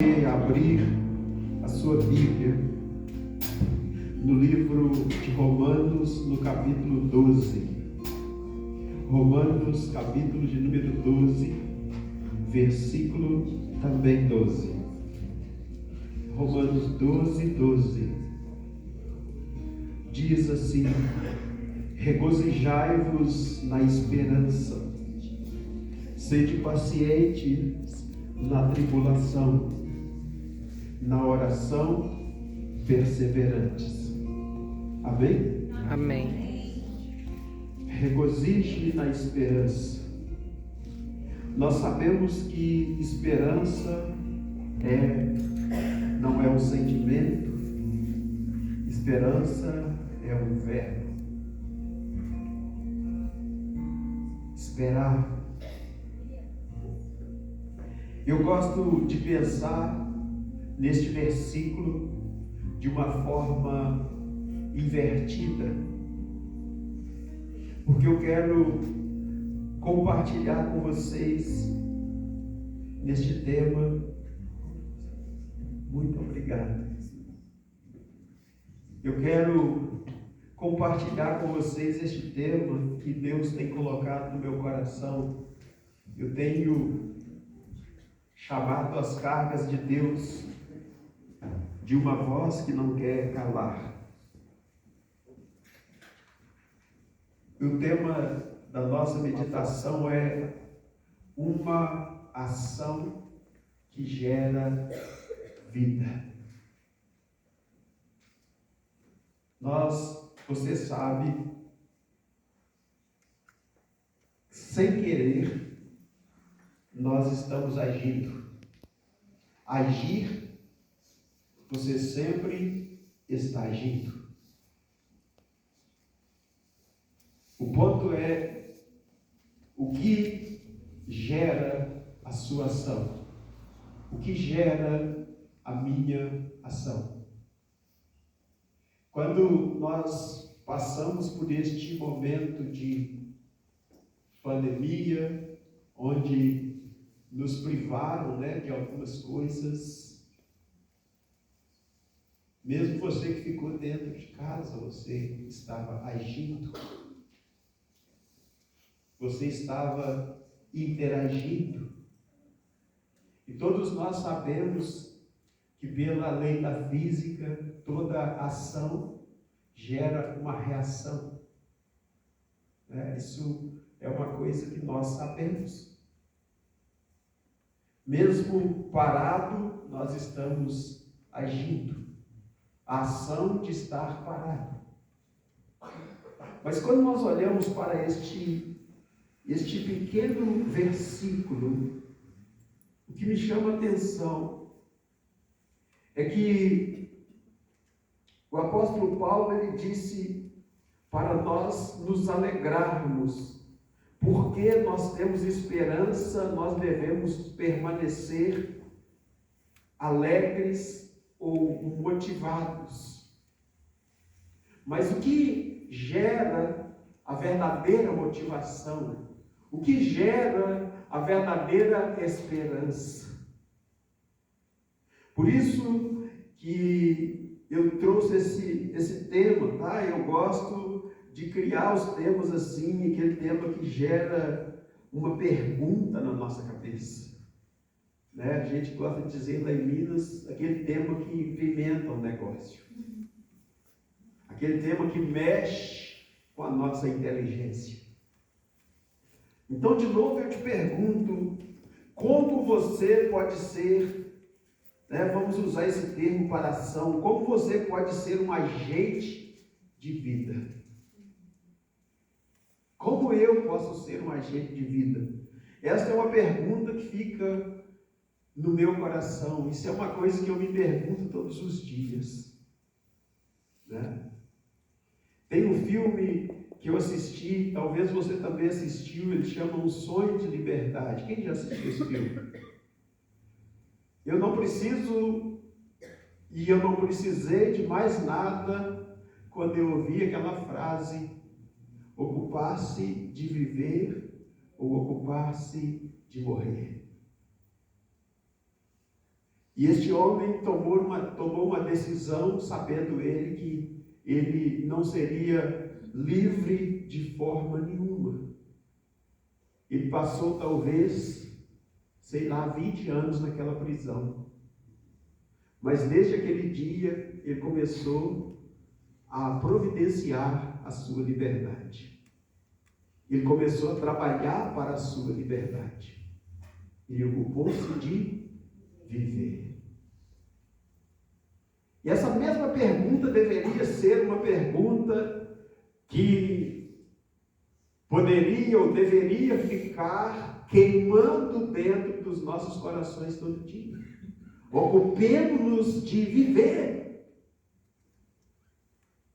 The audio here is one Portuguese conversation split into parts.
Abrir a sua Bíblia no livro de Romanos, no capítulo 12. Romanos, capítulo de número 12, versículo também 12. Romanos 12, 12. Diz assim: regozijai-vos na esperança, sede pacientes na tribulação, na oração perseverantes. Amém? Amém. Regozije na esperança. Nós sabemos que esperança não é um sentimento, esperança é um verbo. Esperar. Eu gosto de pensar neste versículo de uma forma invertida, porque eu quero compartilhar com vocês neste tema. Muito obrigado. Eu quero compartilhar com vocês este tema que Deus tem colocado no meu coração. Eu tenho chamado as cargas de Deus de uma voz que não quer calar. O tema da nossa meditação é uma ação que gera vida. Você sabe, sem querer, nós estamos agindo. Agir, você sempre está agindo. O ponto é o que gera a sua ação, o que gera a minha ação. Quando nós passamos por este momento de pandemia, onde nos privaram, de algumas coisas, mesmo você que ficou dentro de casa, você estava agindo, você estava interagindo. E todos nós sabemos que pela lei da física, toda ação gera uma reação. Isso é uma coisa que nós sabemos. Mesmo parado, nós estamos agindo. A ação de estar parado. Mas quando nós olhamos para este pequeno versículo, o que me chama a atenção é que o apóstolo Paulo, ele disse para nós nos alegrarmos, porque nós temos esperança, nós devemos permanecer alegres ou motivados. Mas o que gera a verdadeira motivação? O que gera a verdadeira esperança? Por isso que eu trouxe esse tema, tá? Eu gosto de criar os temas assim, aquele tema que gera uma pergunta na nossa cabeça. A gente gosta de dizer lá em Minas, aquele tema que pimenta o negócio. Aquele tema que mexe com a nossa inteligência. Então, de novo, eu te pergunto, como você pode ser, vamos usar esse termo para ação, como você pode ser um agente de vida? Como eu posso ser um agente de vida? Esta é uma pergunta que fica no meu coração. Isso é uma coisa que eu me pergunto todos os dias. Tem um filme que eu assisti, talvez você também assistiu, ele chama Um Sonho de Liberdade. Quem já assistiu esse filme? Eu não preciso, e eu não precisei de mais nada quando eu ouvi aquela frase: ocupar-se de viver ou ocupar-se de morrer. E este homem tomou uma decisão, sabendo ele que ele não seria livre de forma nenhuma. Ele passou talvez, sei lá, 20 anos naquela prisão. Mas desde aquele dia, ele começou a providenciar a sua liberdade. Ele começou a trabalhar para a sua liberdade. Ele ocupou-se de viver. E essa mesma pergunta deveria ser uma pergunta que poderia ou deveria ficar queimando dentro dos nossos corações todo dia. Ocupemos-nos de viver.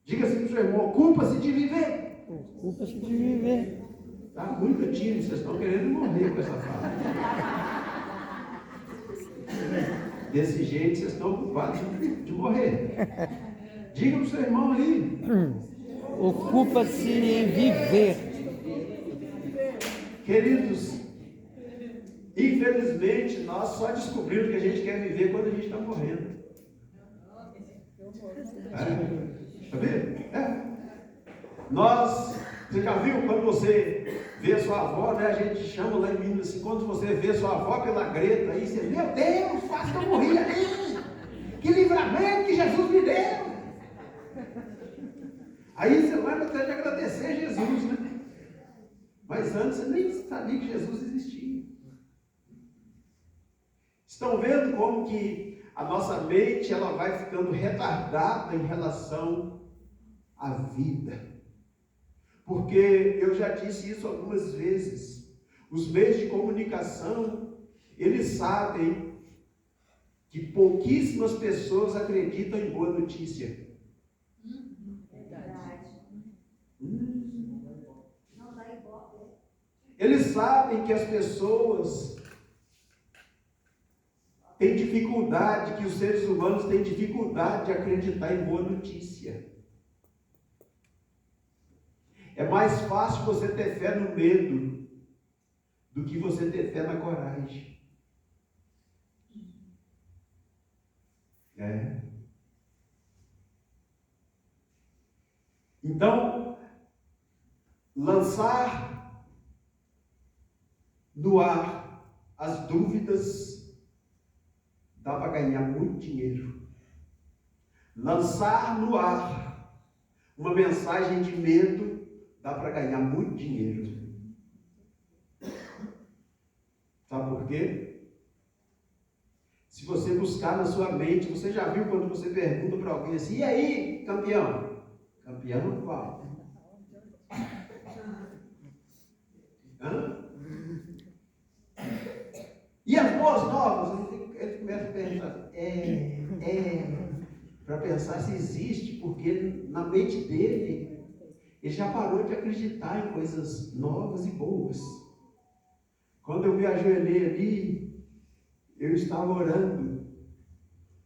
Diga assim para o seu irmão: ocupa-se de viver. Ocupa-se de viver. Está muito tímido, vocês estão querendo morrer com essa fala. Desse jeito, vocês estão ocupados de morrer. Diga para o seu irmão aí: ocupa-se em viver. Queridos, infelizmente, nós só descobrimos que a gente quer viver quando a gente está morrendo. Está vendo? Você já viu quando você vê sua avó, né? A gente chama lá em Minas assim, quando você vê sua avó pela greta, aí você, meu Deus, quase que eu morri ali. Que livramento que Jesus me deu. Aí você vai até de agradecer a Jesus, né? Mas antes você nem sabia que Jesus existia. Estão vendo como que a nossa mente ela vai ficando retardada em relação à vida? Porque eu já disse isso algumas vezes. Os meios de comunicação, eles sabem que pouquíssimas pessoas acreditam em boa notícia. Verdade. Não dá ibope. Eles sabem que as pessoas têm dificuldade, que os seres humanos têm dificuldade de acreditar em boa notícia. É mais fácil você ter fé no medo do que você ter fé na coragem. Então, lançar no ar as dúvidas dá para ganhar muito dinheiro. Lançar no ar uma mensagem de medo dá para ganhar muito dinheiro. Sabe por quê? Se você buscar na sua mente, você já viu quando você pergunta para alguém assim: e aí, campeão? Campeão qual? Hã? E as boas novas? Ele começa a pensar, para pensar se existe, porque na mente dele, ele já parou de acreditar em coisas novas e boas. Quando eu me ajoelhei ali, eu estava orando,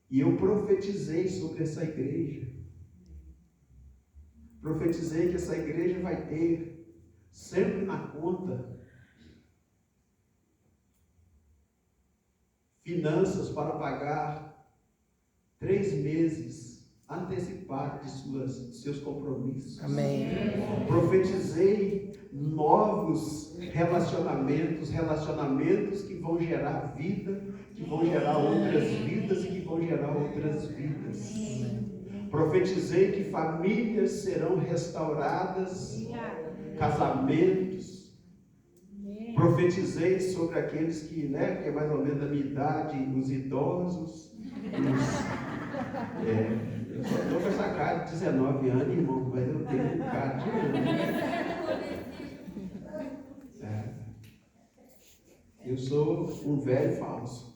e eu profetizei sobre essa igreja. Profetizei que essa igreja vai ter sempre na conta finanças para pagar 3 meses antecipados de seus compromissos. Amém. Profetizei novos relacionamentos que vão gerar vida, que vão gerar outras vidas e que vão gerar outras vidas. Profetizei que famílias serão restauradas, casamentos. Profetizei sobre aqueles que é mais ou menos da minha idade, os idosos. Eu só estou com essa cara de 19 anos, irmão, mas eu tenho um cara de Eu sou um velho falso.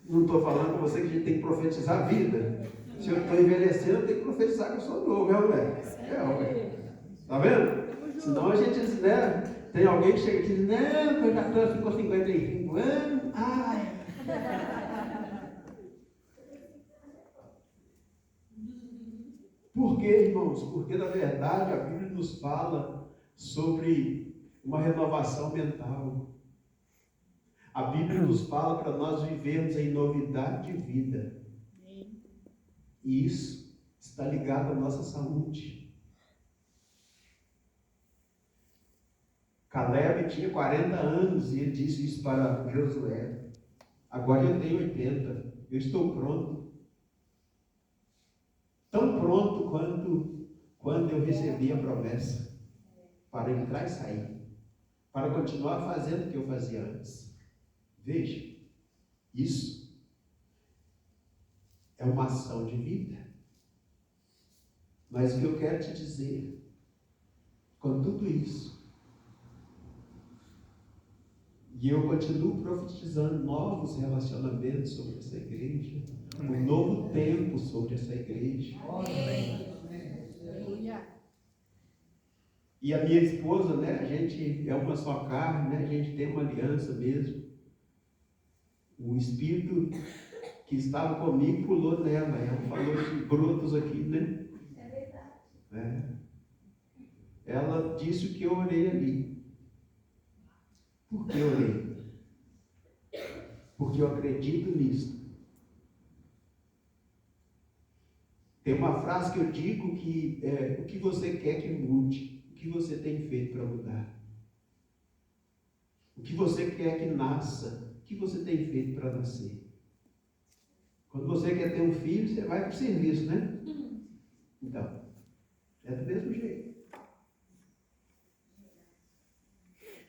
Não estou falando com você que a gente tem que profetizar a vida. Se eu estou envelhecendo, eu tenho que profetizar que eu sou novo, ué. Tá vendo? Senão a gente, tem alguém que chega e diz, não, eu já estou com 55 anos. Ai. Por quê, irmãos? Porque, na verdade, a Bíblia nos fala sobre uma renovação mental. A Bíblia nos fala para nós vivermos em novidade de vida. E isso está ligado à nossa saúde. Caleb tinha 40 anos e ele disse isso para Josué. Agora eu tenho 80, eu estou pronto. Tão pronto quando eu recebi a promessa para entrar e sair, para continuar fazendo o que eu fazia antes. Veja, isso é uma ação de vida. Mas o que eu quero te dizer, com tudo isso, e eu continuo profetizando novos relacionamentos sobre essa igreja, um novo tempo sobre essa igreja. E a minha esposa, né, a gente é uma só carne, né, a gente tem uma aliança mesmo. O Espírito que estava comigo pulou nela, ela falou de brotos aqui, né? É verdade. É. Ela disse o que eu orei ali. Por que eu orei? Porque eu acredito nisso. Tem uma frase que eu digo que é: o que você quer que mude? O que você tem feito para mudar? O que você quer que nasça? O que você tem feito para nascer? Quando você quer ter um filho, você vai para o serviço, né? Então, é do mesmo jeito.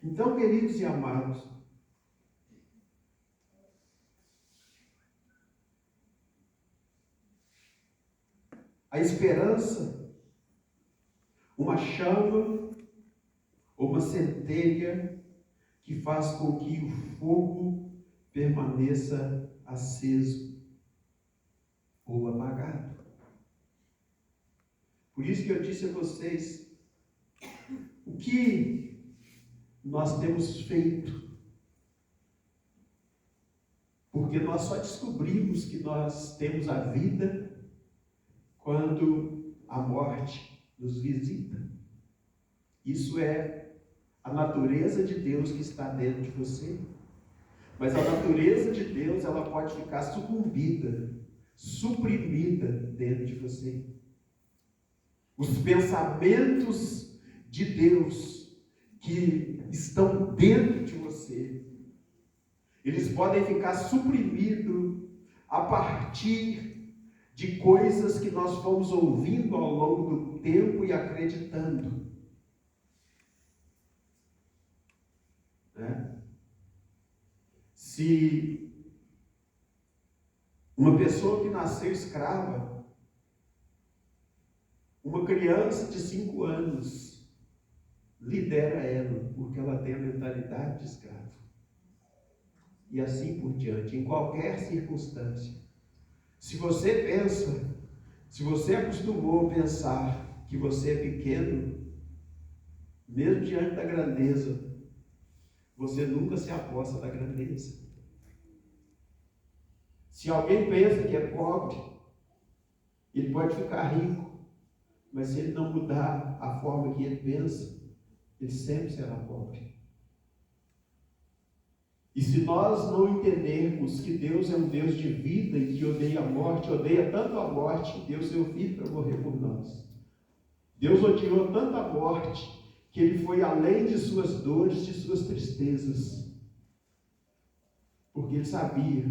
Então, queridos e amados, a esperança, uma chama, uma centelha que faz com que o fogo permaneça aceso ou apagado. Por isso que eu disse a vocês, o que nós temos feito? Porque nós só descobrimos que nós temos a vida quando a morte nos visita. Isso é a natureza de Deus que está dentro de você. Mas a natureza de Deus, ela pode ficar sucumbida, suprimida dentro de você. Os pensamentos de Deus que estão dentro de você, eles podem ficar suprimidos a partir de coisas que nós fomos ouvindo ao longo do tempo e acreditando. Né? Se uma pessoa que nasceu escrava, uma criança de 5 anos lidera ela, porque ela tem a mentalidade de escravo. E assim por diante, em qualquer circunstância. Se você pensa, se você acostumou a pensar que você é pequeno, mesmo diante da grandeza, você nunca se aposta da grandeza. Se alguém pensa que é pobre, ele pode ficar rico, mas se ele não mudar a forma que ele pensa, ele sempre será pobre. E se nós não entendermos que Deus é um Deus de vida e que odeia a morte, odeia tanto a morte que deu seu filho para morrer por nós. Deus odiou tanto a morte que ele foi além de suas dores, de suas tristezas. Porque ele sabia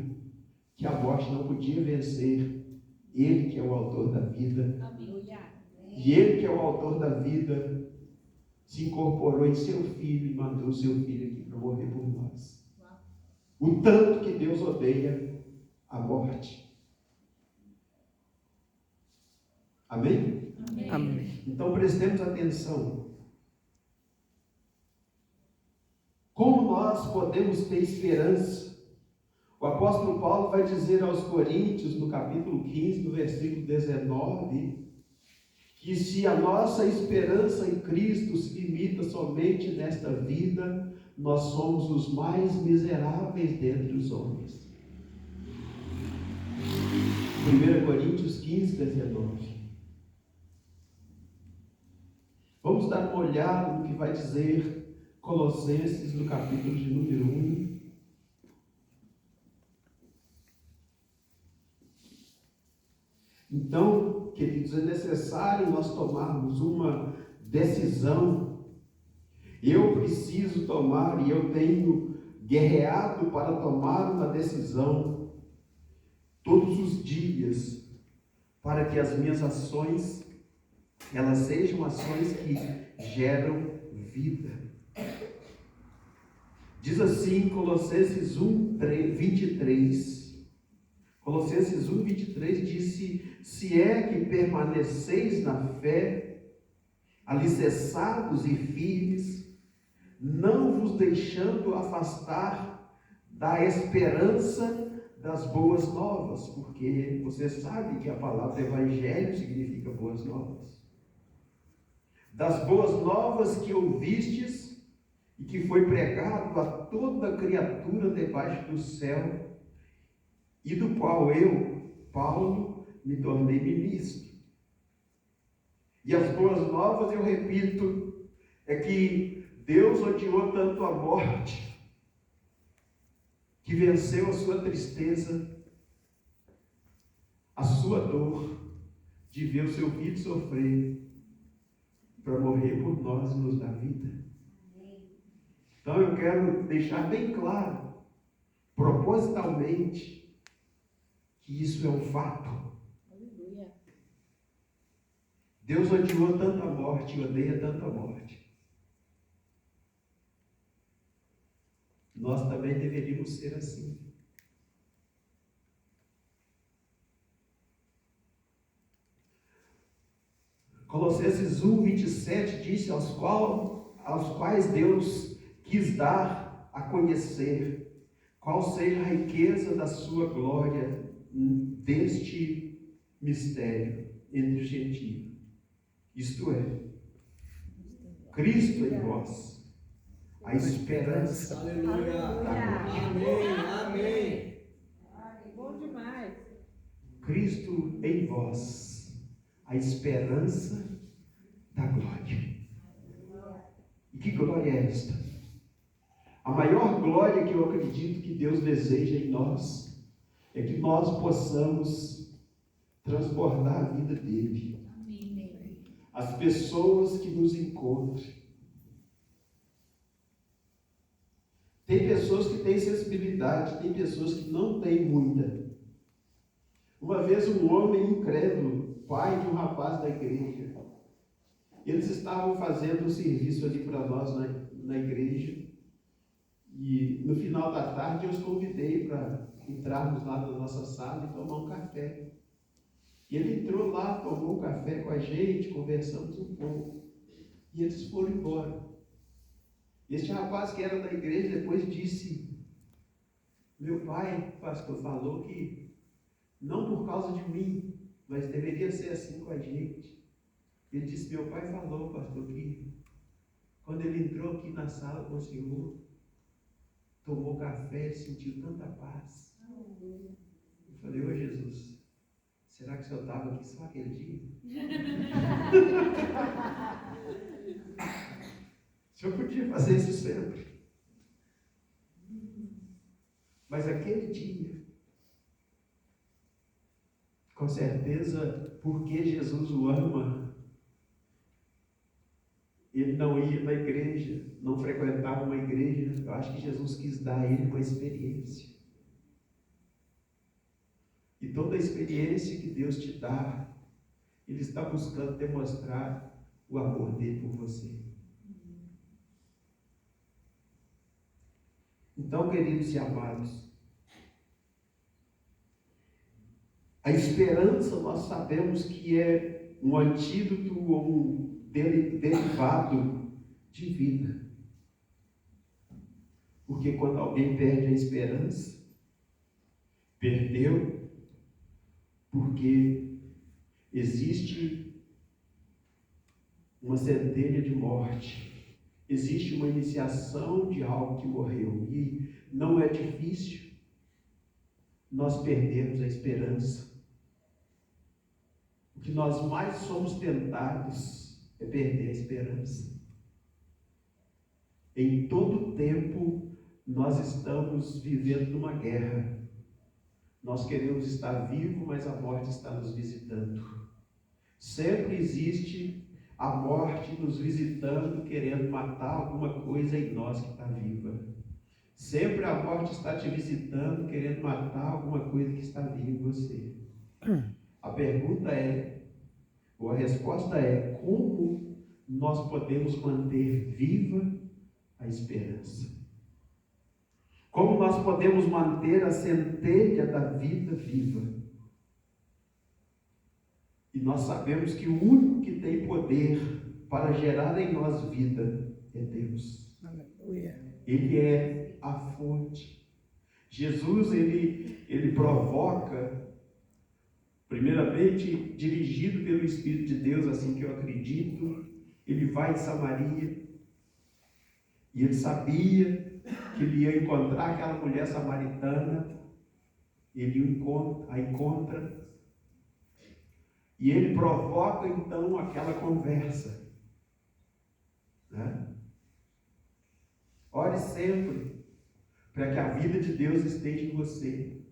que a morte não podia vencer ele, que é o autor da vida. E ele, que é o autor da vida, se incorporou em seu filho e mandou o seu filho aqui para morrer por nós. O tanto que Deus odeia a morte. Amém? Amém. Então prestemos atenção. Como nós podemos ter esperança? O apóstolo Paulo vai dizer aos Coríntios, no capítulo 15, no versículo 19, que se a nossa esperança em Cristo se limita somente nesta vida, nós somos os mais miseráveis dentre os homens. 1 Coríntios 15, 19. Vamos dar uma olhada no que vai dizer Colossenses, no capítulo de número 1. Então, queridos, é necessário nós tomarmos uma decisão. Eu preciso tomar e eu tenho guerreado para tomar uma decisão todos os dias, para que as minhas ações, elas sejam ações que geram vida. Diz assim Colossenses 1:23. Colossenses 1:23 disse: se é que permaneceis na fé, alicerçados e firmes, não vos deixando afastar da esperança das boas novas, porque você sabe que a palavra evangelho significa boas novas. Das boas novas que ouvistes e que foi pregado a toda criatura debaixo do céu, e do qual eu, Paulo, me tornei ministro. E as boas novas, eu repito, é que Deus odiou tanto a morte, que venceu a sua tristeza, a sua dor, de ver o seu filho sofrer, para morrer por nós e nos dar vida. Então eu quero deixar bem claro, propositalmente, que isso é um fato. Deus odiou tanto a morte e odeia tanto a morte. Nós também deveríamos ser assim. Colossenses 1:27 disse aos quais Deus quis dar a conhecer qual seja a riqueza da sua glória deste mistério entre os gentios. Isto é, Cristo em vós, a esperança. Aleluia. Amém. Amém. Bom demais. Cristo em vós, a esperança da glória. E que glória é esta? A maior glória que eu acredito que Deus deseja em nós é que nós possamos transbordar a vida dele. As pessoas que nos encontrem. Tem pessoas que têm sensibilidade, tem pessoas que não têm muita. Uma vez um homem incrédulo, pai de um rapaz da igreja, eles estavam fazendo um serviço ali para nós na igreja, e no final da tarde eu os convidei para entrarmos lá na nossa sala e tomar um café. E ele entrou lá, tomou um café com a gente, conversamos um pouco, e eles foram embora. Este rapaz que era da igreja depois disse: meu pai, pastor, falou que não por causa de mim, mas deveria ser assim com a gente. Ele disse: meu pai falou, pastor, que quando ele entrou aqui na sala com o senhor, tomou café, sentiu tanta paz. Eu falei: ô Jesus, será que o senhor estava aqui só aquele dia? O senhor podia fazer isso sempre. Mas aquele dia, com certeza, porque Jesus o ama, ele não ia na igreja, não frequentava uma igreja. Eu acho que Jesus quis dar a ele uma experiência. E toda a experiência que Deus te dá, Ele está buscando demonstrar o amor dele por você. Então, queridos e amados, a esperança nós sabemos que é um antídoto ou um derivado de vida. Porque quando alguém perde a esperança, perdeu, porque existe uma centelha de morte, existe uma iniciação de algo que morreu, e não é difícil nós perdermos a esperança. O que nós mais somos tentados é perder a esperança. Em todo tempo nós estamos vivendo numa guerra. Nós queremos estar vivos, mas a morte está nos visitando. Sempre existe a morte nos visitando, querendo matar alguma coisa em nós que está viva. Sempre a morte está te visitando, querendo matar alguma coisa que está viva em você. A pergunta é, ou a resposta é, como nós podemos manter viva a esperança? Como nós podemos manter a centelha da vida viva? E nós sabemos que o único que tem poder para gerar em nós vida é Deus. Aleluia. Ele é a fonte. Jesus, ele provoca, primeiramente, dirigido pelo Espírito de Deus, assim que eu acredito, ele vai em Samaria, e ele sabia que ele ia encontrar aquela mulher samaritana, ele a encontra, e ele provoca então aquela conversa, né? Ore sempre para que a vida de Deus esteja em você.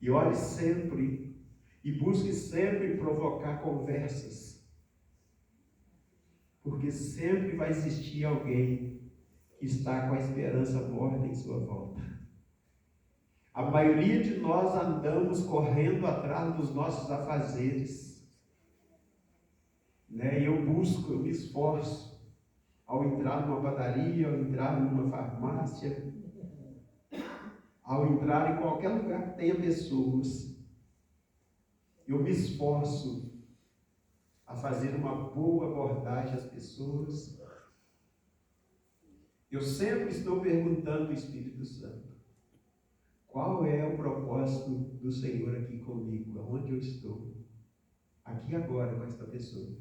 E ore sempre e busque sempre provocar conversas. Porque sempre vai existir alguém que está com a esperança morta em sua volta. A maioria de nós andamos correndo atrás dos nossos afazeres, né? E eu me esforço ao entrar numa padaria, ao entrar numa farmácia, ao entrar em qualquer lugar que tenha pessoas, eu me esforço a fazer uma boa abordagem às pessoas. Eu sempre estou perguntando ao Espírito Santo, qual é o propósito do Senhor aqui comigo? Aonde eu estou? Aqui agora com esta pessoa.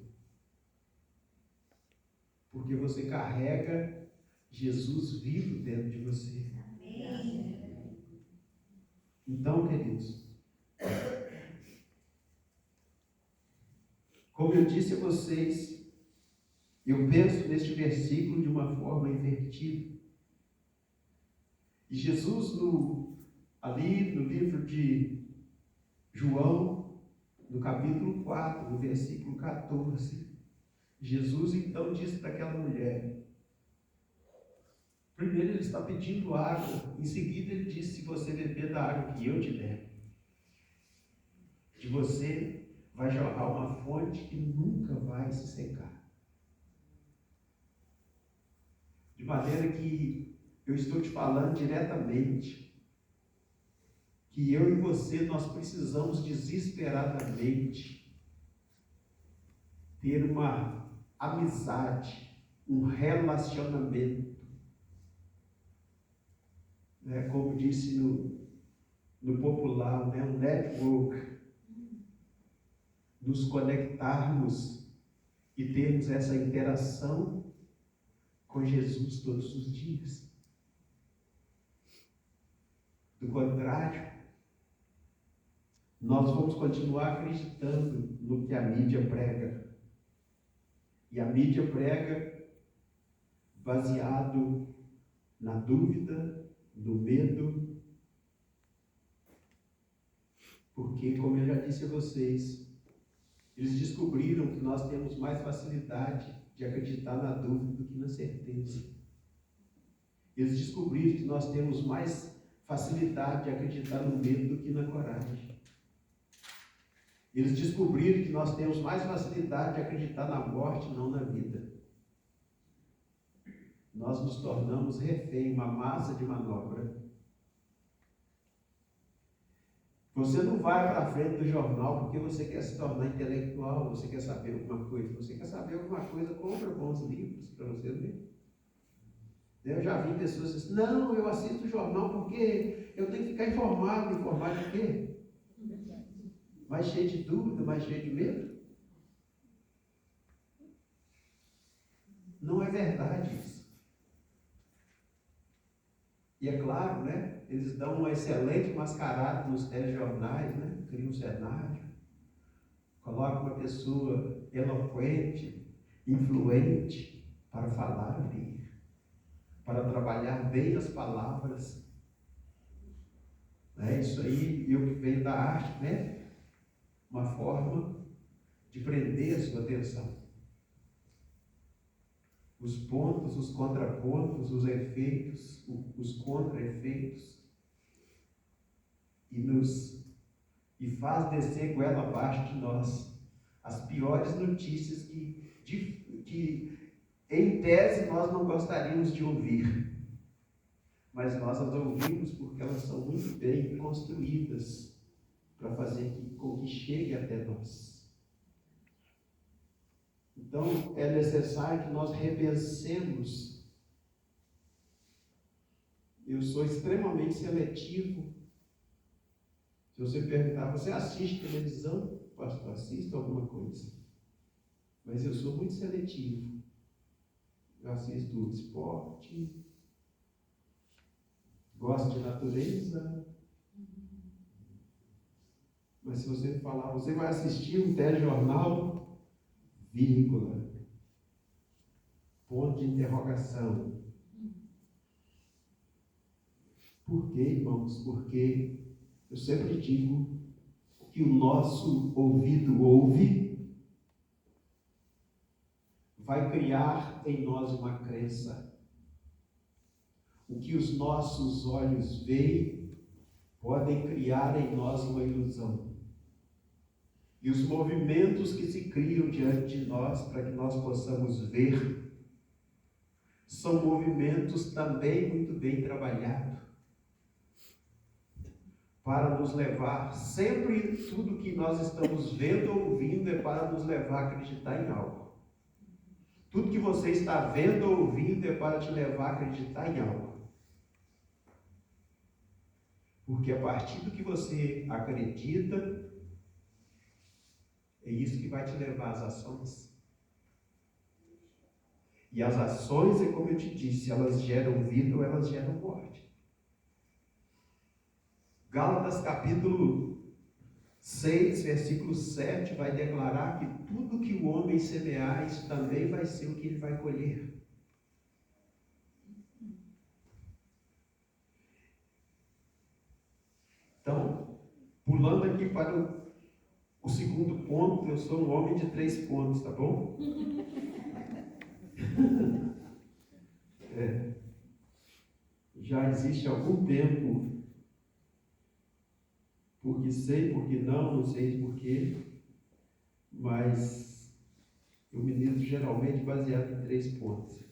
Porque você carrega Jesus vivo dentro de você. Amém. Então, queridos, como eu disse a vocês, eu penso neste versículo de uma forma invertida. E Jesus, ali no livro de João, no capítulo 4, no versículo 14, Jesus então disse para aquela mulher, primeiro ele está pedindo água, em seguida ele disse, se você beber da água que eu te der, de você vai jorrar uma fonte que nunca vai se secar. De maneira que eu estou te falando diretamente, que eu e você, nós precisamos desesperadamente ter uma amizade, um relacionamento, né? Como disse no popular, né? Um network, nos conectarmos e termos essa interação com Jesus todos os dias. Do contrário, nós vamos continuar acreditando no que a mídia prega. E a mídia prega baseado na dúvida, no medo, porque, como eu já disse a vocês, eles descobriram que nós temos mais facilidade de acreditar na dúvida do que na certeza. Eles descobriram que nós temos mais facilidade de acreditar no medo do que na coragem. Eles descobriram que nós temos mais facilidade de acreditar na morte, não na vida. Nós nos tornamos refém, uma massa de manobra. Você não vai para a frente do jornal porque você quer se tornar intelectual, você quer saber alguma coisa. Você quer saber alguma coisa, compra bons livros para você ler. Eu já vi pessoas dizendo, não, eu assisto o jornal porque eu tenho que ficar informado. Informado de quê? Mais cheio de dúvida, mais cheio de medo? Não é verdade isso. E é claro, né? Eles dão uma excelente mascarada nos telejornais, né? Criam um cenário, colocam uma pessoa eloquente, influente, para falar ali, para trabalhar bem as palavras. Isso aí, eu que venho da arte, uma forma de prender a sua atenção. Os pontos, os contrapontos, os efeitos, os contra-efeitos, e faz descer goela abaixo de nós as piores notícias que em tese nós não gostaríamos de ouvir, mas nós as ouvimos porque elas são muito bem construídas para fazer com que chegue até nós. Então é necessário que nós repensemos. Eu sou extremamente seletivo. Se você perguntar, você assiste televisão? Pastor, assisto alguma coisa. Mas eu sou muito seletivo. Eu assisto esporte, gosto de natureza. Mas se você falar, você vai assistir um telejornal, vírgula, ponto de interrogação. Por quê, irmãos? Porque eu sempre digo que o nosso ouvido ouve, vai criar em nós uma crença. O que os nossos olhos veem, podem criar em nós uma ilusão. E os movimentos que se criam diante de nós, para que nós possamos ver, são movimentos também muito bem trabalhados, para nos levar, sempre tudo que nós estamos vendo ou ouvindo é para nos levar a acreditar em algo. Tudo que você está vendo ou ouvindo é para te levar a acreditar em algo. Porque a partir do que você acredita, é isso que vai te levar às ações. E as ações, é como eu te disse, elas geram vida ou elas geram morte. Gálatas capítulo 6, versículo 7, vai declarar que tudo que o homem semear, isso também vai ser o que ele vai colher. Então, pulando aqui para o segundo ponto, eu sou um homem de 3 pontos, tá bom? Já existe algum tempo, porque sei, porque não sei porquê, mas eu ministro geralmente baseado em 3 pontos.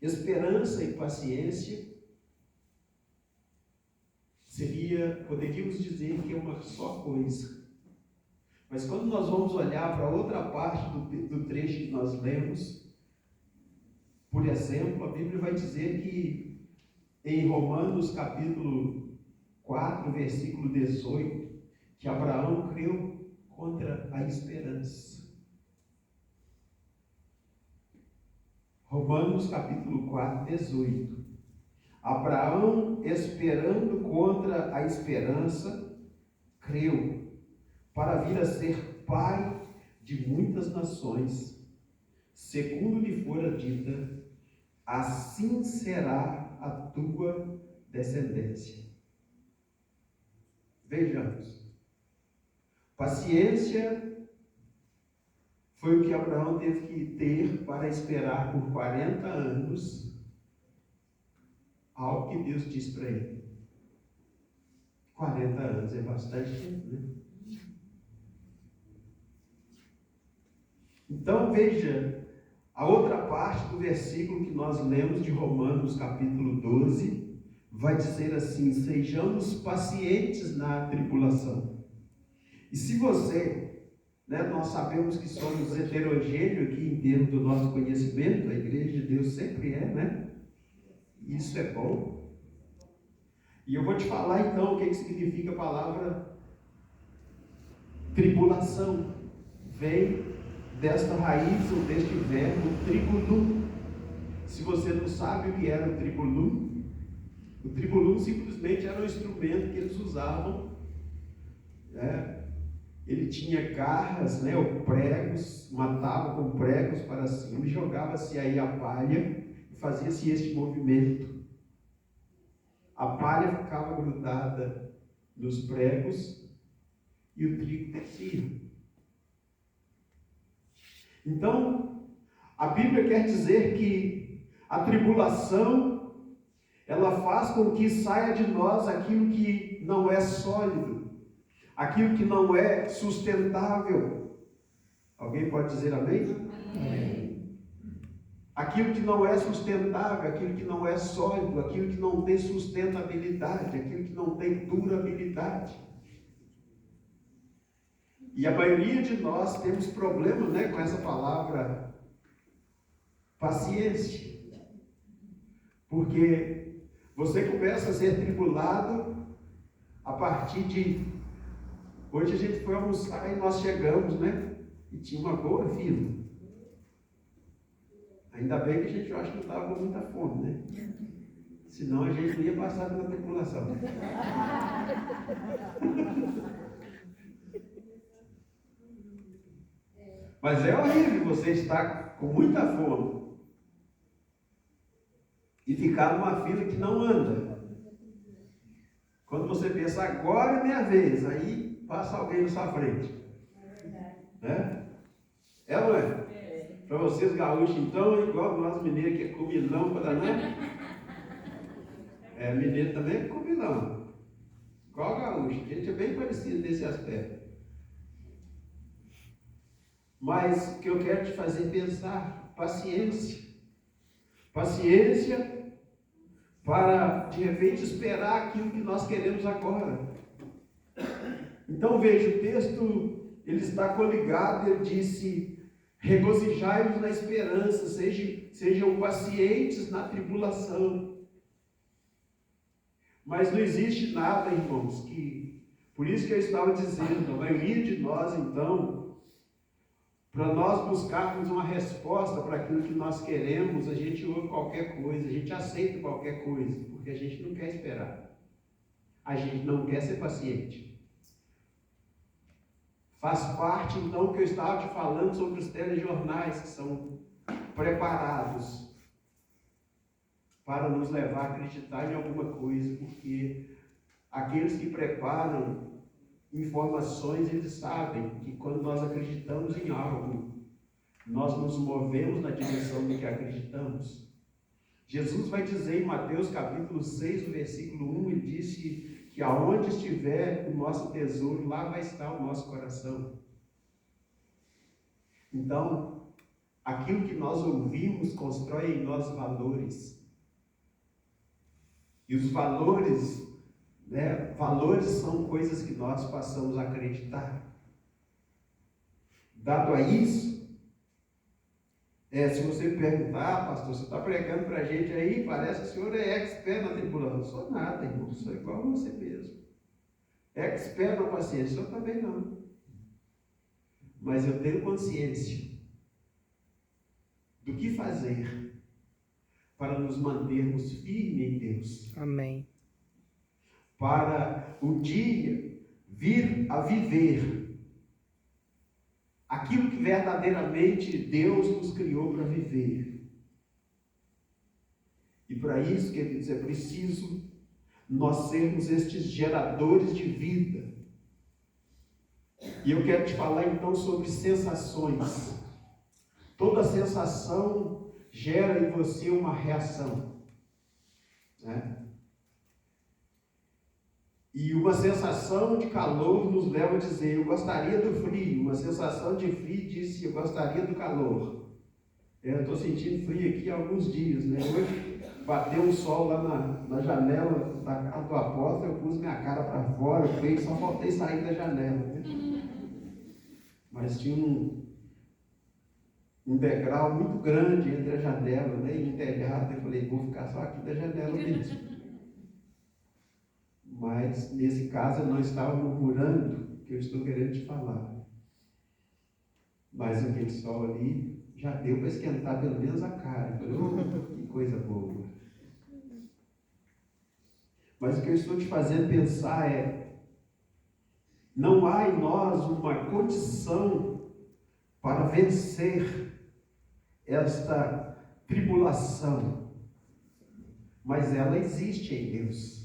Esperança e paciência poderíamos dizer que é uma só coisa. Mas quando nós vamos olhar para outra parte do trecho que nós lemos, por exemplo, a Bíblia vai dizer que em Romanos capítulo 4, versículo 18, que Abraão creu contra a esperança. Romanos capítulo 4, 18. Abraão, esperando contra a esperança, creu, para vir a ser pai de muitas nações, segundo lhe fora dita, assim será a tua descendência. Vejamos. Paciência foi o que Abraão teve que ter para esperar por 40 anos algo que Deus disse para ele. 40 anos é bastante tempo, né? Então veja, a outra parte do versículo que nós lemos de Romanos capítulo 12, vai dizer assim: sejamos pacientes na tribulação. E se você, nós sabemos que somos heterogêneos aqui em termos do nosso conhecimento, a igreja de Deus sempre é, Isso é bom. E eu vou te falar então o que significa a palavra tribulação. Vem desta raiz ou deste verbo tribulum. Se você não sabe o que era o tribulum simplesmente era um instrumento que eles usavam. Ele tinha garras, ou pregos, matava com pregos para cima e jogava-se aí a palha e fazia-se este movimento. a palha ficava grudada nos pregos e o trigo descia. Então, a Bíblia quer dizer que a tribulação, ela faz com que saia de nós aquilo que não é sólido, aquilo que não é sustentável. Alguém pode dizer amém? Amém. Aquilo que não é sustentável, aquilo que não é sólido, aquilo que não tem sustentabilidade, aquilo que não tem durabilidade. E a maioria de nós temos problema, né, com essa palavra paciência. Porque você começa a ser tribulado a partir de... Hoje a gente foi almoçar e nós chegamos, né? E tinha uma boa fila. Ainda bem que a gente, eu acho que não estava com muita fome, né? Senão a gente não ia passar pela tribulação. Mas é horrível você estar com muita fome e ficar numa fila que não anda. Quando você pensa, agora é minha vez, aí passa alguém na sua frente. Né? É ou não é? Para vocês gaúchos, então, é igual nós mineiros, que é comilão para danar. Mineiro também é comilão. Igual gaúcho, a gente é bem parecido nesse aspecto. Mas o que eu quero te fazer pensar, paciência. Paciência para, de repente, esperar aquilo que nós queremos agora. Então, veja, o texto, ele está coligado, ele disse... Regozijai-vos na esperança, sejam pacientes na tribulação. Mas não existe nada, irmãos, que... Por isso que eu estava dizendo, a maioria de nós, então, para nós buscarmos uma resposta para aquilo que nós queremos, a gente ouve qualquer coisa, a gente aceita qualquer coisa, porque a gente não quer esperar. A gente não quer ser paciente. Faz parte, então, do que eu estava te falando sobre os telejornais que são preparados para nos levar a acreditar em alguma coisa, porque aqueles que preparam informações, eles sabem que quando nós acreditamos em algo, nós nos movemos na direção do que acreditamos. Jesus vai dizer em Mateus capítulo 6, no versículo 1, ele disse que aonde estiver o nosso tesouro, lá vai estar o nosso coração. Então, aquilo que nós ouvimos constrói em nós valores. E os valores, né, valores são coisas que nós passamos a acreditar. Dado a isso, se você perguntar, pastor, você está pregando para a gente aí, parece que o senhor é expert na tribulação. Não sou nada, irmão, sou igual a você mesmo. Expert na paciência, o senhor também não. Mas eu tenho consciência do que fazer para nos mantermos firmes em Deus. Amém. Para um dia vir a viver aquilo que verdadeiramente Deus nos criou para viver. E para isso, queridos, é preciso nós sermos estes geradores de vida. E eu quero te falar então sobre sensações. Toda sensação gera em você uma reação, né? E uma sensação de calor nos leva a dizer, eu gostaria do frio. Uma sensação de frio disse, eu gostaria do calor. Eu estou sentindo frio aqui há alguns dias, né? Hoje bateu um sol lá na janela da casa do apóstolo, eu pus minha cara para fora, só faltei sair da janela, né? Mas tinha um degrau muito grande entre a janela, né, e o telhado. Eu falei, vou ficar só aqui da janela mesmo. Mas, nesse caso, eu não estava murmurando o que eu estou querendo te falar. Mas aquele sol ali já deu para esquentar pelo menos a cara. Eu falei, oh, que coisa boa. Mas o que eu estou te fazendo pensar é, não há em nós uma condição para vencer esta tribulação, mas ela existe em Deus.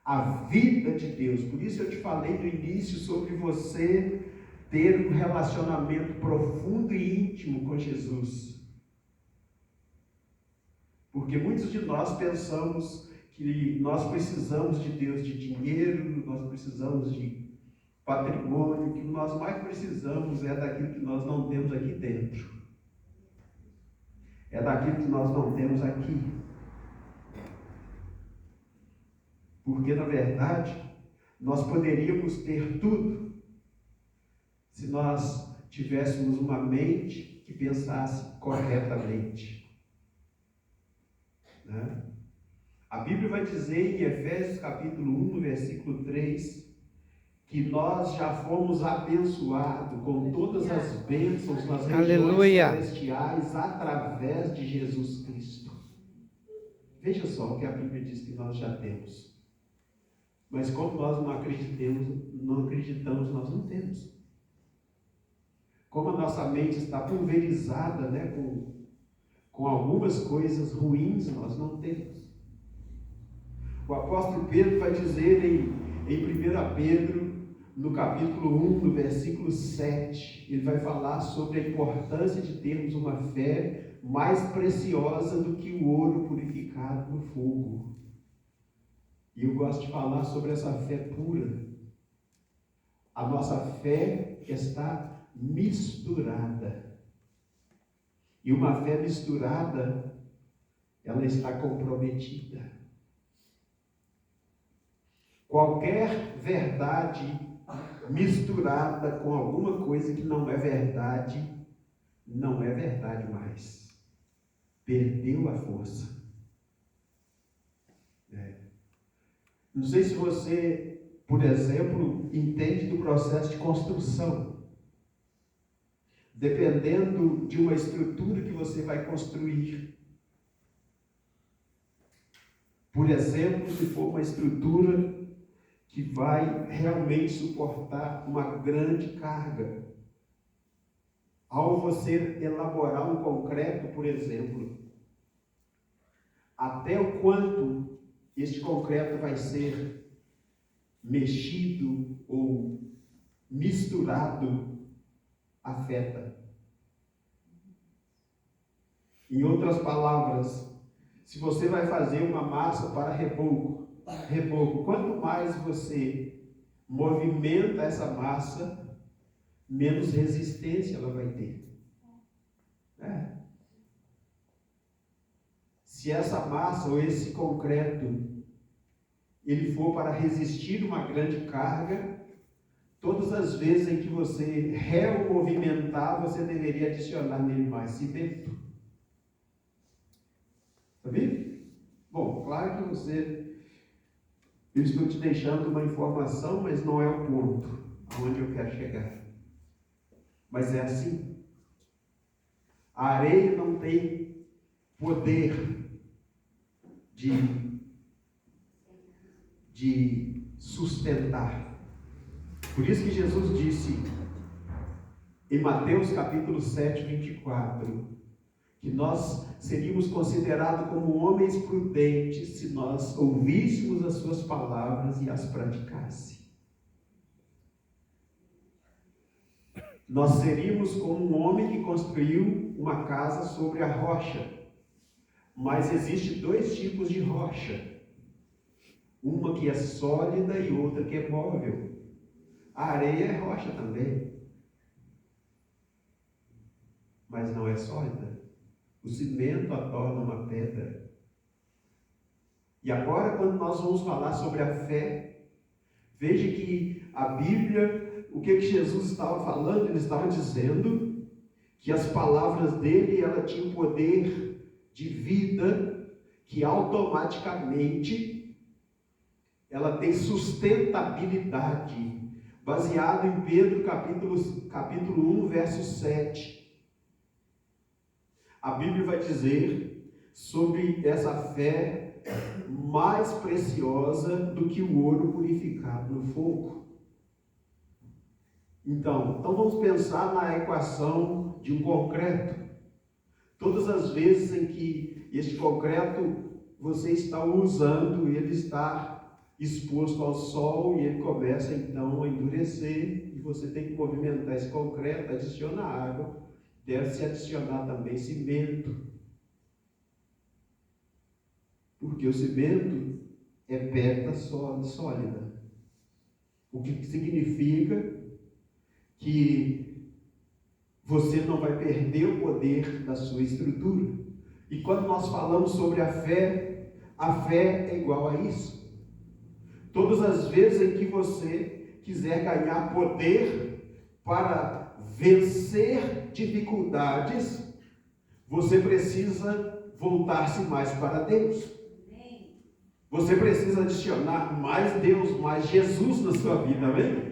a vida de Deus. Por isso eu te falei no início sobre você ter um relacionamento profundo e íntimo com Jesus. Porque muitos de nós pensamos que nós precisamos de Deus, de dinheiro, nós precisamos de patrimônio, que o que nós mais precisamos é daquilo que nós não temos aqui dentro. É daquilo que nós não temos aqui. Porque, na verdade, nós poderíamos ter tudo se nós tivéssemos uma mente que pensasse corretamente. Né? A Bíblia vai dizer em Efésios capítulo 1, versículo 3, que nós já fomos abençoados com todas as bênçãos nas regiões celestiais através de Jesus Cristo. Veja só o que a Bíblia diz que nós já temos. Mas como nós não acreditamos, nós não temos. Como a nossa mente está pulverizada, né, com algumas coisas ruins, nós não temos. O apóstolo Pedro vai dizer em 1 Pedro, no capítulo 1, no versículo 7, ele vai falar sobre a importância de termos uma fé mais preciosa do que o ouro purificado no fogo. E eu gosto de falar sobre essa fé pura. A nossa fé está misturada. E uma fé misturada, ela está comprometida. Qualquer verdade misturada com alguma coisa que não é verdade, não é verdade mais. Perdeu a força. Não sei se você, por exemplo, entende do processo de construção. Dependendo de uma estrutura que você vai construir. Por exemplo, se for uma estrutura que vai realmente suportar uma grande carga. Ao você elaborar um concreto, por exemplo, até o quanto este concreto vai ser mexido ou misturado afeta. Em outras palavras, se você vai fazer uma massa para reboco, quanto mais você movimenta essa massa, menos resistência ela vai ter. Se essa massa ou esse concreto ele for para resistir uma grande carga, todas as vezes em que você removimentar, você deveria adicionar nele mais cimento. Sabia? Bom, claro que eu estou te deixando uma informação, mas não é o ponto aonde eu quero chegar. Mas é assim. A areia não tem poder de sustentar. Por isso que Jesus disse em Mateus capítulo 7, 24, que nós seríamos considerados como homens prudentes se nós ouvíssemos as suas palavras e as praticasse. Nós seríamos como um homem que construiu uma casa sobre a rocha. Mas existem dois tipos de rocha. Uma que é sólida e outra que é móvel. A areia é rocha também. Mas não é sólida. O cimento a torna uma pedra. E agora, quando nós vamos falar sobre a fé, veja que a Bíblia, o que Jesus estava falando? Ele estava dizendo que as palavras dele, ela tinham poder de vida, que automaticamente ela tem sustentabilidade, baseado em Pedro capítulo 1, verso 7. A Bíblia vai dizer sobre essa fé mais preciosa do que o ouro purificado no fogo. Então vamos pensar na equação de um concreto. Todas as vezes em que este concreto você está usando, ele está exposto ao sol e ele começa então a endurecer e você tem que movimentar esse concreto, adiciona água, deve se adicionar também cimento, porque o cimento é pedra sólida, o que significa que você não vai perder o poder da sua estrutura. E quando nós falamos sobre a fé é igual a isso. Todas as vezes em que você quiser ganhar poder para vencer dificuldades, você precisa voltar-se mais para Deus. Você precisa adicionar mais Deus, mais Jesus na sua vida, amém?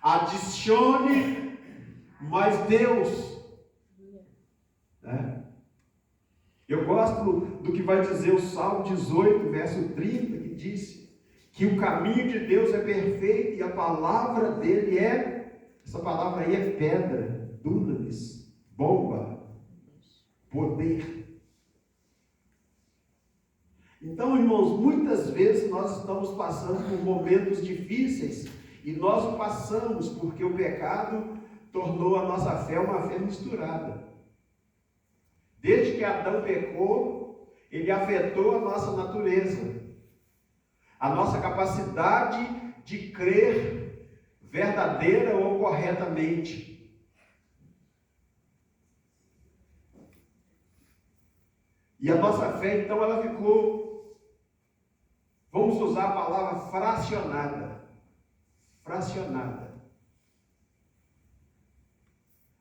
Adicione mais Deus. Eu gosto do que vai dizer o Salmo 18, verso 30, que diz que o caminho de Deus é perfeito e a palavra dele essa palavra aí é pedra, dunamis, bomba, poder. Então, irmãos, muitas vezes nós estamos passando por momentos difíceis e nós o passamos porque o pecado tornou a nossa fé uma fé misturada. Desde que Adão pecou, ele afetou a nossa natureza, a nossa capacidade de crer verdadeira ou corretamente. E a nossa fé, então, ela ficou, vamos usar a palavra fracionada.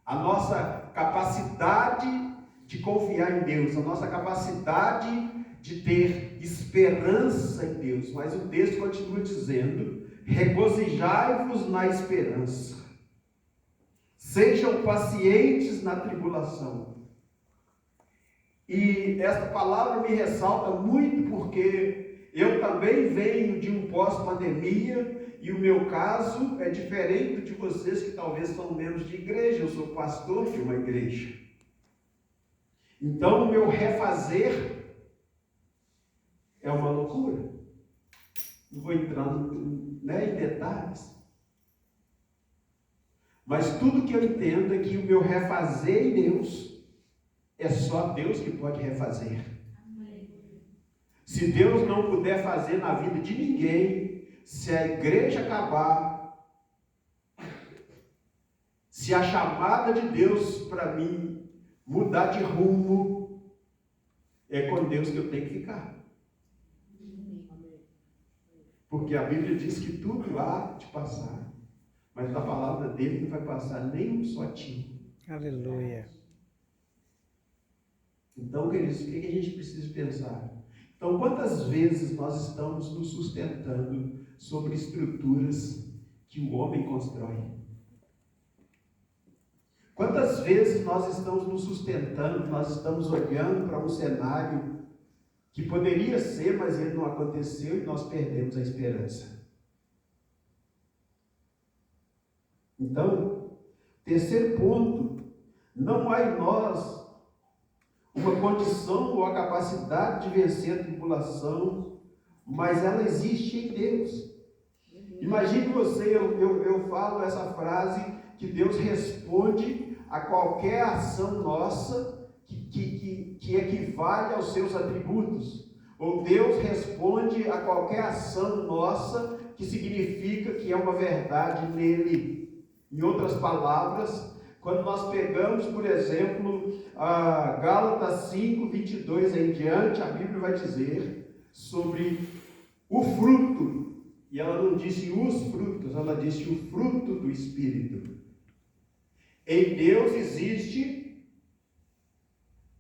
A nossa capacidade de confiar em Deus, a nossa capacidade de ter esperança em Deus. Mas o texto continua dizendo: regozijai-vos na esperança, sejam pacientes na tribulação. E esta palavra me ressalta muito porque eu também venho de um pós-pandemia e o meu caso é diferente de vocês que talvez são membros de igreja. Eu sou pastor de uma igreja. Então o meu refazer é uma loucura. Não vou entrar em detalhes. Mas tudo que eu entendo é que o meu refazer em Deus é só Deus que pode refazer. Se Deus não puder fazer na vida de ninguém, se a igreja acabar, se a chamada de Deus para mim mudar de rumo, é com Deus que eu tenho que ficar. Porque a Bíblia diz que tudo há de passar, mas da palavra dele não vai passar nem um só tio. Aleluia. Então, queridos, o que a gente precisa pensar? Então, quantas vezes nós estamos nos sustentando sobre estruturas que o homem constrói? Quantas vezes nós estamos nos sustentando, nós estamos olhando para um cenário que poderia ser, mas ele não aconteceu e nós perdemos a esperança? Então, terceiro ponto, não há em nós uma condição ou a capacidade de vencer a tribulação, mas ela existe em Deus. Imagine você, eu falo essa frase, que Deus responde a qualquer ação nossa que equivale aos seus atributos. Ou Deus responde a qualquer ação nossa que significa que é uma verdade nele. Em outras palavras, quando nós pegamos, por exemplo, a Gálatas 5, 22 em diante, a Bíblia vai dizer sobre o fruto. E ela não disse os frutos, ela disse o fruto do Espírito. Em Deus existe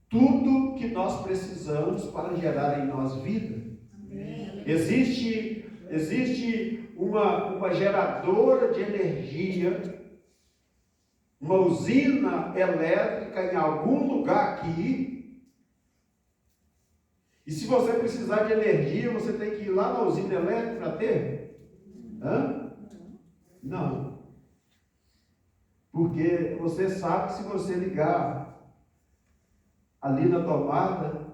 tudo que nós precisamos para gerar em nós vida. Amém. Existe uma geradora de energia, uma usina elétrica em algum lugar aqui. E se você precisar de energia, você tem que ir lá na usina elétrica para ter? Não. Porque você sabe que se você ligar ali na tomada,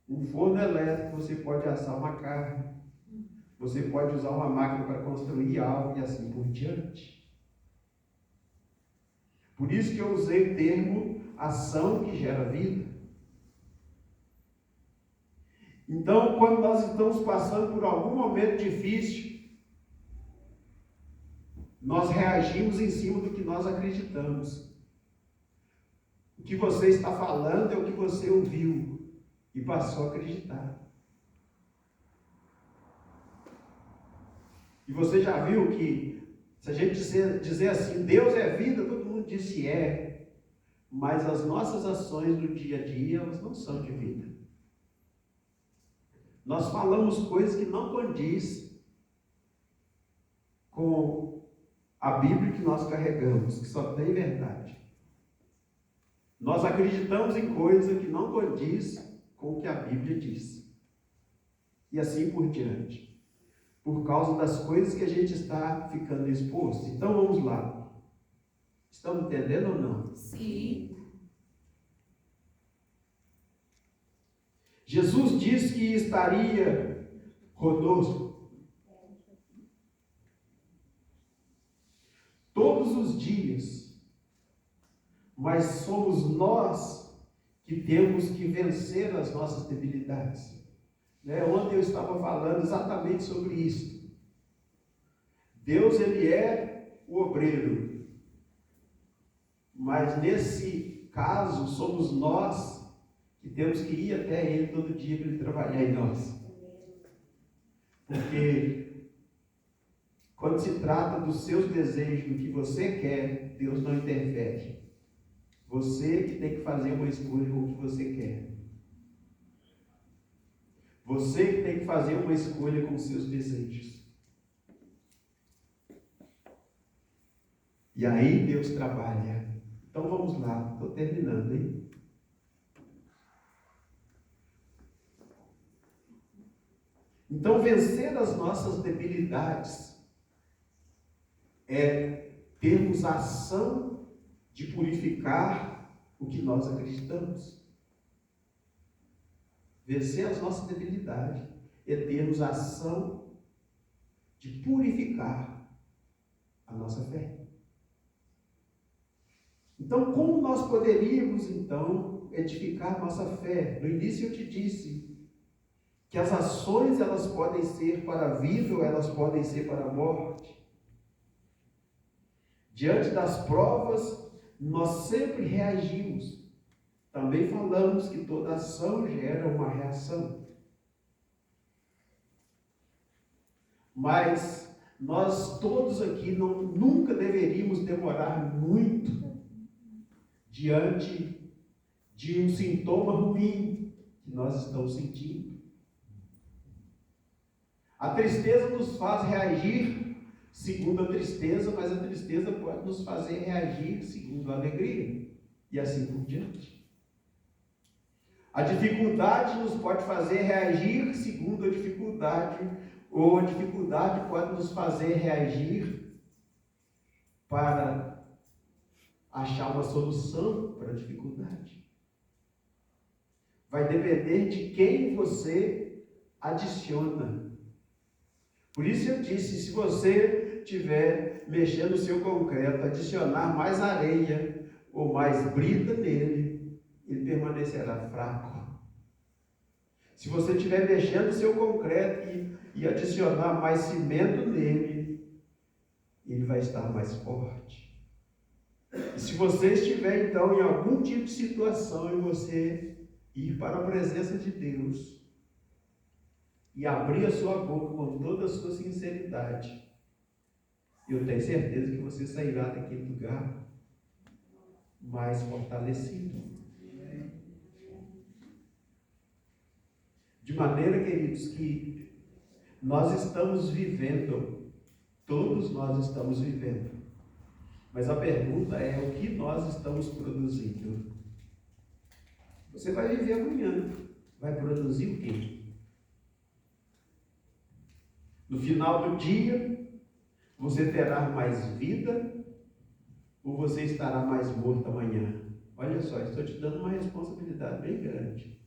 Um forno elétrico, você pode assar uma carne. Você pode usar uma máquina para construir algo e assim por diante. Por isso que eu usei o termo ação que gera vida. Então, quando nós estamos passando por algum momento difícil, nós reagimos em cima do que nós acreditamos. O que você está falando é o que você ouviu e passou a acreditar. E você já viu que, se a gente dizer assim, Deus é vida, todo mundo disse é, mas as nossas ações do dia a dia, elas não são de vida. Nós falamos coisas que não condiz com a Bíblia que nós carregamos, que só tem verdade. Nós acreditamos em coisas que não condiz com o que a Bíblia diz. E assim por diante. Por causa das coisas que a gente está ficando exposto. Então vamos lá. Estão entendendo ou não? Sim. Jesus disse que estaria conosco todos os dias, mas somos nós que temos que vencer as nossas debilidades. Ontem eu estava falando exatamente sobre isso. Deus, ele é o obreiro, mas nesse caso somos nós que temos que ir até ele todo dia para ele trabalhar em nós. Porque quando se trata dos seus desejos, do que você quer, Deus não interfere. Você que tem que fazer uma escolha com o que você quer. Você que tem que fazer uma escolha com os seus desejos. E aí Deus trabalha. Então vamos lá, estou terminando, hein? Então vencer as nossas debilidades é termos a ação de purificar o que nós acreditamos. Vencer as nossas debilidades é termos a ação de purificar a nossa fé. Então, como nós poderíamos, então, edificar a nossa fé? No início eu te disse que as ações, elas podem ser para a vida ou elas podem ser para a morte. Diante das provas, nós sempre reagimos. Também falamos que toda ação gera uma reação. Mas nós todos aqui nunca deveríamos demorar muito diante de um sintoma ruim que nós estamos sentindo. A tristeza nos faz reagir segundo a tristeza, mas a tristeza pode nos fazer reagir segundo a alegria, e assim por diante. A dificuldade nos pode fazer reagir segundo a dificuldade, ou a dificuldade pode nos fazer reagir para achar uma solução para a dificuldade. Vai depender de quem você adiciona. Por isso eu disse, se você estiver mexendo o seu concreto, adicionar mais areia ou mais brita nele, ele permanecerá fraco. Se você estiver mexendo o seu concreto e adicionar mais cimento nele, ele vai estar mais forte. E se você estiver então em algum tipo de situação e você ir para a presença de Deus e abrir a sua boca com toda a sua sinceridade, eu tenho certeza que você sairá daquele lugar mais fortalecido. De maneira, queridos, que nós estamos vivendo, todos nós estamos vivendo, mas a pergunta é: o que nós estamos produzindo? Você vai viver amanhã, vai produzir o quê? No final do dia, você terá mais vida ou você estará mais morto amanhã? Olha só, estou te dando uma responsabilidade bem grande.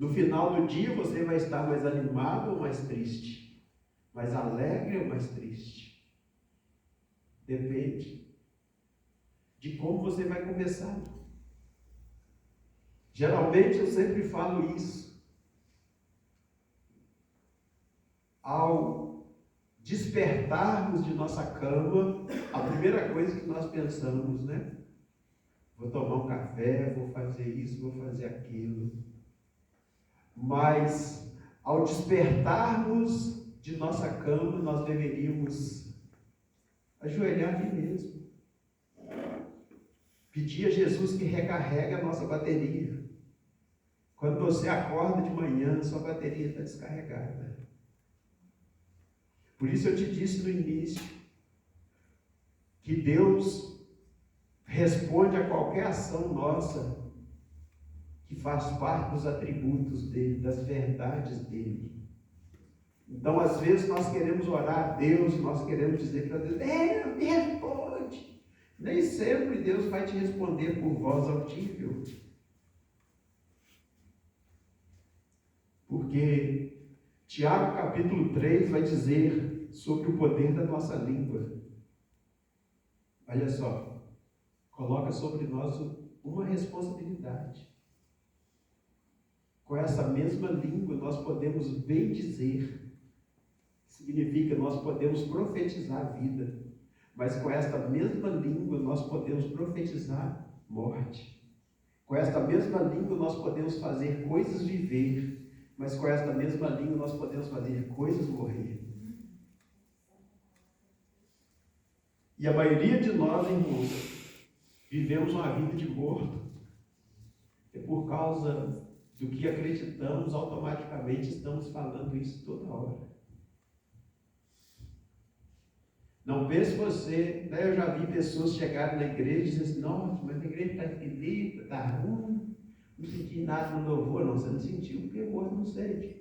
No final do dia você vai estar mais animado ou mais triste? Mais alegre ou mais triste? Depende de como você vai começar. Geralmente eu sempre falo isso. Ao despertarmos de nossa cama, a primeira coisa que nós pensamos, né? Vou tomar um café, vou fazer isso, vou fazer aquilo. Mas ao despertarmos de nossa cama, nós deveríamos ajoelhar aqui mesmo. Pedir a Jesus que recarregue a nossa bateria. Quando você acorda de manhã, sua bateria está descarregada. Por isso eu te disse no início, que Deus responde a qualquer ação nossa, que faz parte dos atributos dele, das verdades dele. Então, às vezes, nós queremos orar a Deus, nós queremos dizer para Deus, me responde. Nem sempre Deus vai te responder por voz audível. Porque Tiago capítulo 3 vai dizer sobre o poder da nossa língua. Olha só, coloca sobre nós uma responsabilidade. Com essa mesma língua nós podemos bendizer. Significa nós podemos profetizar a vida. Mas com esta mesma língua nós podemos profetizar morte. Com esta mesma língua nós podemos fazer coisas viver. Mas com esta mesma língua nós podemos fazer coisas morrer. E a maioria de nós, irmãos, vivemos uma vida de morto. É por causa do que acreditamos, automaticamente estamos falando isso toda hora. Não pense você, né? Eu já vi pessoas chegarem na igreja e dizer assim, nossa, mas a igreja está esquisita, está ruim, não senti nada no louvor. Não, você não sentiu porque o outro não sente.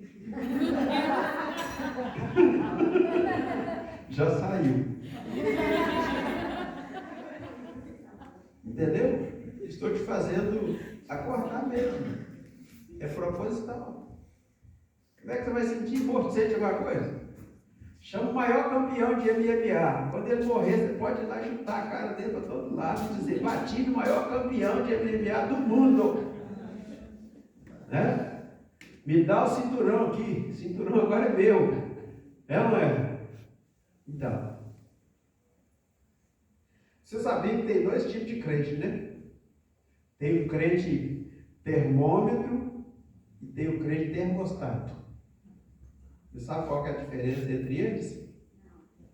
Já saiu. Entendeu? Estou te fazendo acordar mesmo. É proposital. Como é que você vai sentir morto? Sente alguma coisa? Chama o maior campeão de MMA. Quando ele morrer, você pode ir lá e chutar a cara dele para todo lado e dizer, bati no maior campeão de MMA do mundo. Né? Me dá o cinturão aqui. O cinturão agora é meu. É ou não é? Então. Você sabia que tem dois tipos de crente, né? Tem o crente termômetro e tem o crente termostato. Você sabe qual que é a diferença entre eles?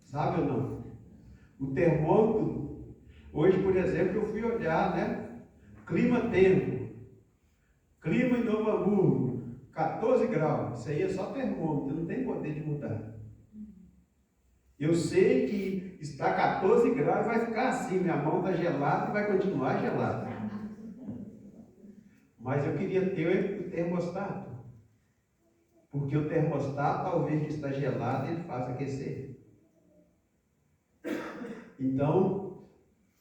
Sabe ou não? O termômetro, hoje, por exemplo, eu fui olhar, né? Clima-tempo. Clima em Novo Hamburgo, 14 graus. Isso aí é só termômetro, não tem poder de mudar. Eu sei que está 14 graus e vai ficar assim, minha mão está gelada e vai continuar gelada. Mas eu queria ter o termostato. Porque o termostato, ao ver que está gelado, ele faz aquecer. Então,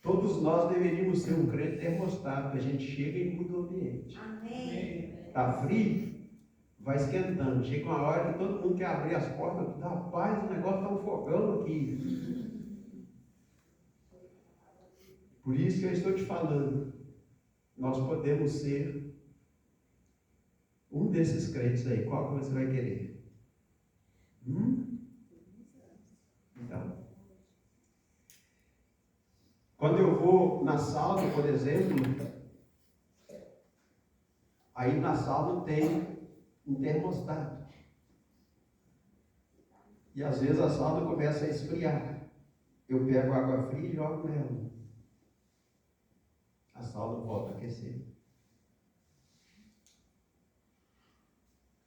todos nós deveríamos ser um crente termostato. A gente chega e muda o ambiente. Está frio? Vai esquentando. Chega uma hora que todo mundo quer abrir as portas. Rapaz, o negócio está um fogão aqui. Por isso que eu estou te falando. Nós podemos ser um desses crentes aí. Qual que você vai querer? Então. Quando eu vou na sauna, por exemplo, aí na sauna tem um termostato. E às vezes a sauna começa a esfriar. Eu pego água fria e jogo nela. A sauna volta a aquecer.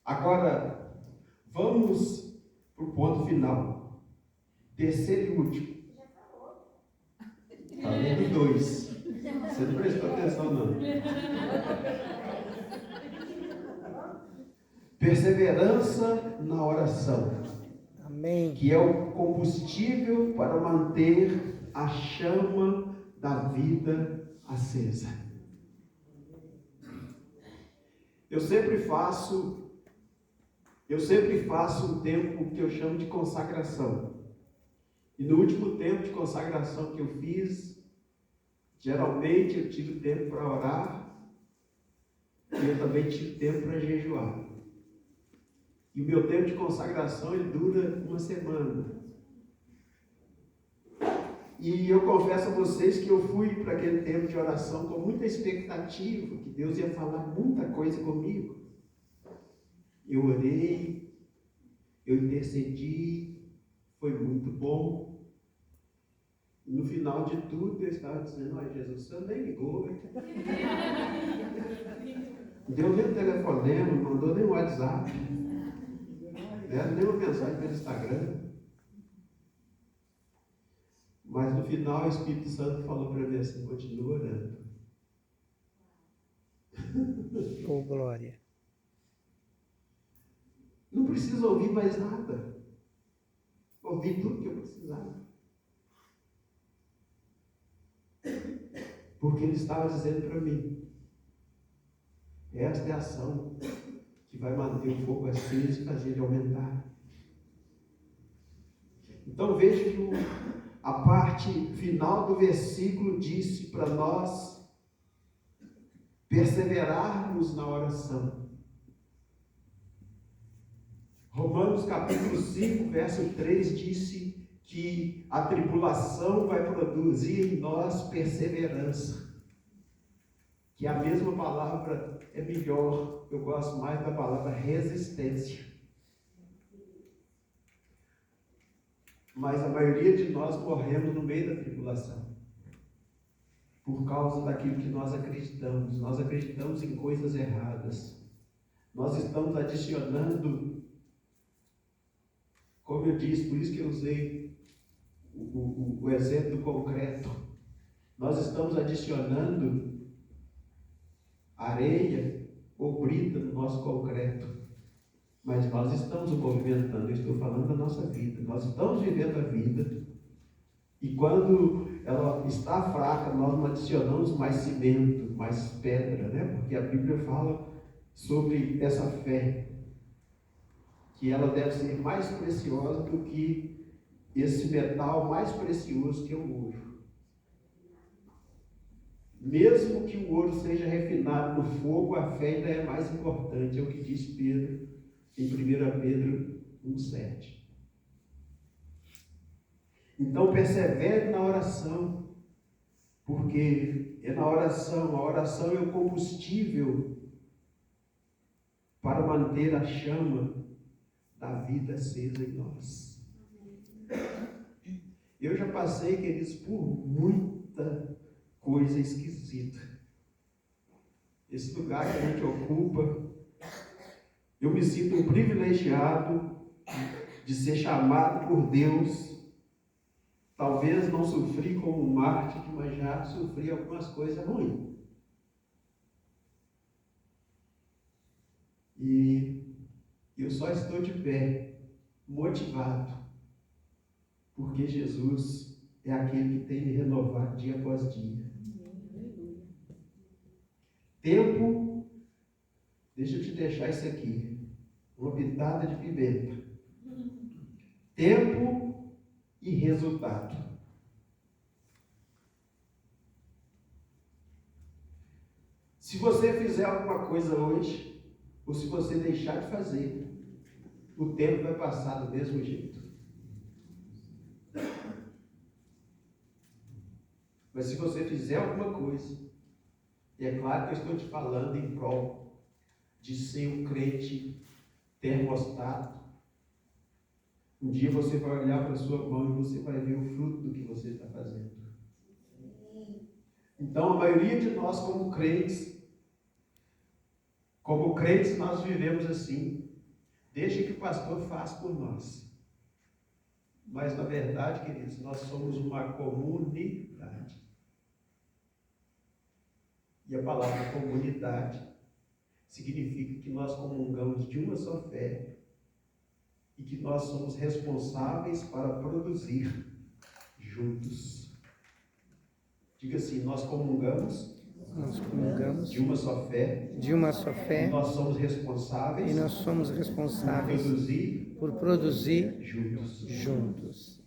Agora, vamos para o ponto final. Terceiro e último. Falei do 2. Você não prestou atenção, não. Perseverança na oração. Amém. Que é o combustível para manter a chama da vida acesa. Eu sempre faço um tempo que eu chamo de consagração. E no último tempo de consagração que eu fiz, geralmente eu tive tempo para orar e eu também tive tempo para jejuar. E o meu tempo de consagração ele dura uma semana. E eu confesso a vocês que eu fui para aquele tempo de oração com muita expectativa, que Deus ia falar muita coisa comigo. Eu orei, eu intercedi, foi muito bom. E no final de tudo eu estava dizendo, olha Jesus, o senhor nem ligou. Não deu nem um telefonema, não mandou nem um WhatsApp. Nem uma mensagem pelo Instagram. Mas no final o Espírito Santo falou para mim assim, continua orando. Oh, glória. Não preciso ouvir mais nada. Ouvi tudo que eu precisava. Porque ele estava dizendo para mim, esta é a ação que vai manter o fogo aceso e fazer ele aumentar. Então veja que a parte final do versículo disse para nós perseverarmos na oração. Romanos capítulo 5, verso 3 disse que a tribulação vai produzir em nós perseverança. Que a mesma palavra é melhor, eu gosto mais da palavra resistência. Mas a maioria de nós morremos no meio da tribulação. Por causa daquilo que nós acreditamos. Nós acreditamos em coisas erradas. Nós estamos adicionando, como eu disse, por isso que eu usei o exemplo do concreto. Nós estamos adicionando areia ou brita no nosso concreto. Mas nós estamos o movimentando, eu estou falando da nossa vida. Nós estamos vivendo a vida. E quando ela está fraca, nós não adicionamos mais cimento, mais pedra, né? Porque a Bíblia fala sobre essa fé, que ela deve ser mais preciosa do que esse metal mais precioso que é o ouro. Mesmo que o ouro seja refinado no fogo, a fé ainda é mais importante, é o que diz Pedro em 1 Pedro 1,7. Então persevere na oração, porque é na oração, a oração é o combustível para manter a chama da vida acesa em nós. Eu já passei, queridos, por muita coisa esquisita. Esse lugar que a gente ocupa, eu me sinto um privilegiado de ser chamado por Deus. Talvez não sofri como um mártir, mas já sofri algumas coisas ruins. E eu só estou de pé, motivado, porque Jesus é aquele que tem me renovado dia após dia. Tempo, deixa eu te deixar isso aqui, uma pitada de pimenta. Tempo e resultado. Se você fizer alguma coisa hoje, ou se você deixar de fazer, o tempo vai passar do mesmo jeito. Mas se você fizer alguma coisa, e é claro que eu estou te falando em prol de ser um crente termostato, um dia você vai olhar para a sua mão e você vai ver o fruto do que você está fazendo. Então, a maioria de nós como crentes nós vivemos assim. Deixa que o pastor faça por nós. Mas, na verdade, queridos, nós somos uma comunidade. E a palavra comunidade significa que nós comungamos de uma só fé e que nós somos responsáveis para produzir juntos. Diga assim, nós comungamos nós comungamos de uma só fé, de uma só fé e nós somos responsáveis e nós somos por responsáveis produzir por produzir juntos. juntos.